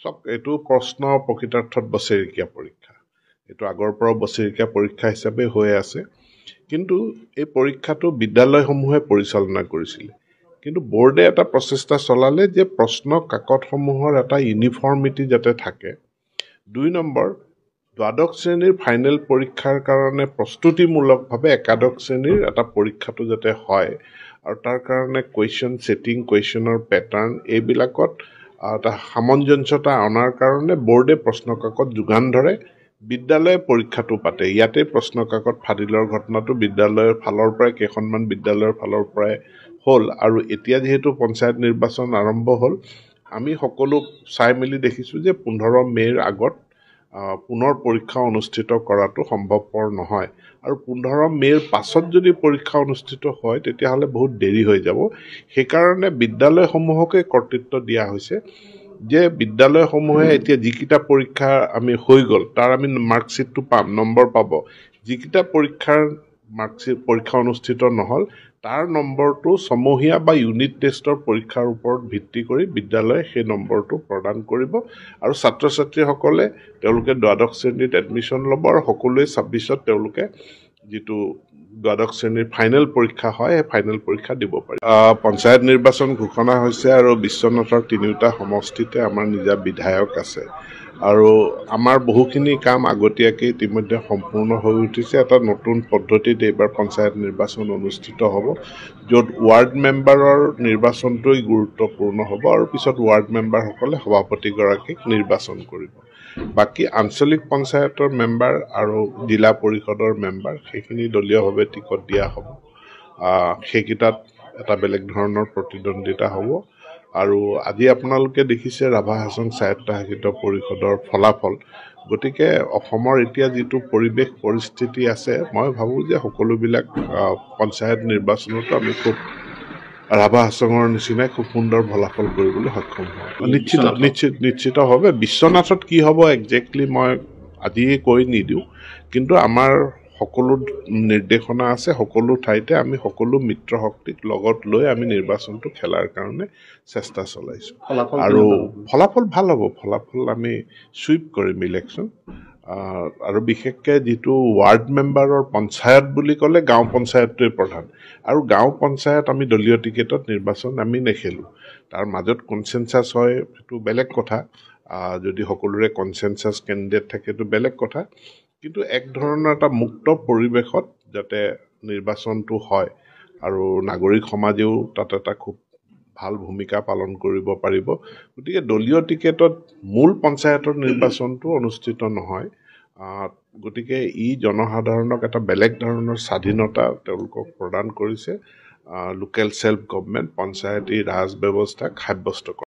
চাওক এইটো প্ৰশ্ন প্ৰকৃতাৰ্থত বছৰেকীয়া পৰীক্ষা এইটো আগৰ পৰা বছৰেকীয়া পৰীক্ষা হিচাপে হৈ আছে কিন্তু এই পৰীক্ষাটো বিদ্যালয়সমূহে পৰিচালনা কৰিছিলে কিন্তু বোৰ্ডে এটা প্ৰচেষ্টা চলালে যে প্ৰশ্ন কাকতসমূহৰ এটা ইউনিফৰ্মিটি যাতে থাকে ২ নম্বৰ দ্বাদশ শ্ৰেণীৰ ফাইনেল পৰীক্ষাৰ কাৰণে প্ৰস্তুতিমূলকভাৱে একাদশ শ্ৰেণীৰ এটা পৰীক্ষাটো যাতে হয় আৰু তাৰ কাৰণে কুৱেশ্যন ছেটিং কুৱেশ্যনৰ পেটাৰ্ণ এইবিলাকত এটা সামঞ্জস্যতা অনাৰ কাৰণে বোৰ্ডে প্ৰশ্ন কাকত যোগান ধৰে বিদ্যালয়ে পৰীক্ষাটো পাতে ইয়াতে প্ৰশ্ন কাকত ফাদিলৰ ঘটনাটো বিদ্যালয়ৰ ফালৰ পৰাই কেইখনমান বিদ্যালয়ৰ ফালৰ পৰাই হ'ল আৰু এতিয়া যেহেতু পঞ্চায়ত নিৰ্বাচন আৰম্ভ হ'ল আমি সকলো চাই মেলি দেখিছোঁ যে ১৫ মে'ৰ আগত পুনৰ পৰীক্ষা অনুষ্ঠিত কৰাটো সম্ভৱপৰ নহয় আৰু ১৫ মে'ৰ পাছত যদি পৰীক্ষা অনুষ্ঠিত হয় তেতিয়াহ'লে বহুত দেৰি হৈ যাব সেইকাৰণে বিদ্যালয়সমূহকে কৰ্তৃত্ব দিয়া হৈছে যে বিদ্যালয়সমূহে এতিয়া যিকেইটা পৰীক্ষা আমি হৈ গ'ল তাৰ আমি মাৰ্কশ্বিটটো পাম নম্বৰ পাব যিকেইটা পৰীক্ষাৰ মাৰ্কশ্বিট পৰীক্ষা অনুষ্ঠিত নহ'ল তাৰ নম্বৰটো ছমহীয়া বা ইউনিট টেষ্টৰ পৰীক্ষাৰ ওপৰত ভিত্তি কৰি বিদ্যালয়ে সেই নম্বৰটো প্ৰদান কৰিব আৰু ছাত্ৰ ছাত্ৰীসকলে তেওঁলোকে দ্বাদশ শ্ৰেণীত এডমিশ্যন ল'ব আৰু সকলোৱে ২৬ত তেওঁলোকে যিটো দ্বাদশ শ্ৰেণীৰ ফাইনেল পৰীক্ষা হয় সেই ফাইনেল পৰীক্ষা দিব পাৰি পঞ্চায়ত নিৰ্বাচন ঘোষণা হৈছে আৰু বিশ্বনাথৰ তিনিওটা সমষ্টিতে আমাৰ নিজা বিধায়ক আছে আৰু আমাৰ বহুখিনি কাম আগতীয়াকৈ ইতিমধ্যে সম্পূৰ্ণ হৈ উঠিছে এটা নতুন পদ্ধতিত এইবাৰ পঞ্চায়ত নিৰ্বাচন অনুষ্ঠিত হ'ব য'ত ৱাৰ্ড মেম্বাৰৰ নিৰ্বাচনটোৱেই গুৰুত্বপূৰ্ণ হ'ব আৰু পিছত ৱাৰ্ড মেম্বাৰসকলে সভাপতিগৰাকীক নিৰ্বাচন কৰিব বাকী আঞ্চলিক পঞ্চায়তৰ মেম্বাৰ আৰু জিলা পৰিষদৰ মেম্বাৰ সেইখিনি দলীয়ভাৱে টিকট দিয়া হ'ব সেইকেইটাত এটা বেলেগ ধৰণৰ প্ৰতিদ্বন্দ্বিতা হ'ব আৰু আজি আপোনালোকে দেখিছে ৰাভা হাছং স্বায়ত্তশাসিত পৰিষদৰ ফলাফল গতিকে অসমৰ এতিয়া যিটো পৰিৱেশ পৰিস্থিতি আছে মই ভাবোঁ যে সকলোবিলাক পঞ্চায়ত নিৰ্বাচনতো আমি খুব ৰাভা হাছঙৰ নিচিনাই খুব সুন্দৰ ফলাফল কৰিবলৈ সক্ষম হ'ব নিশ্চিতভাৱে বিশ্বনাথত কি হ'ব একজেক্টলি মই আজিয়ে কৈ নিদিওঁ কিন্তু আমাৰ সকলো নিৰ্দেশনা আছে সকলো ঠাইতে আমি সকলো মিত্ৰ শক্তিক লগত লৈ আমি নিৰ্বাচনটো খেলাৰ কাৰণে চেষ্টা চলাইছোঁ আৰু ফলাফল ভাল হ'ব ফলাফল আমি চুইপ কৰিম ইলেকশ্যন আৰু বিশেষকৈ যিটো ৱাৰ্ড মেম্বাৰৰ পঞ্চায়ত বুলি ক'লে গাঁও পঞ্চায়তটোৱে প্ৰধান আৰু গাঁও পঞ্চায়ত আমি দলীয় টিকেটত নিৰ্বাচন আমি নেখেলোঁ তাৰ মাজত কনচেনচাছ হয় সেইটো বেলেগ কথা যদি সকলোৰে কনচেনচাছ কেণ্ডিডেট থাকে সেইটো বেলেগ কথা কিন্তু এক ধৰণৰ এটা মুক্ত পৰিৱেশত যাতে নিৰ্বাচনটো হয় আৰু নাগৰিক সমাজেও তাত এটা খুব ভাল ভূমিকা পালন কৰিব পাৰিব গতিকে দলীয় টিকেটত মূল পঞ্চায়তৰ নিৰ্বাচনটো অনুষ্ঠিত নহয় গতিকে ই জনসাধাৰণক এটা বেলেগ ধৰণৰ স্বাধীনতা তেওঁলোকক প্ৰদান কৰিছে local self government Panchayati Raj ব্যৱস্থাক সাব্যস্ত কৰে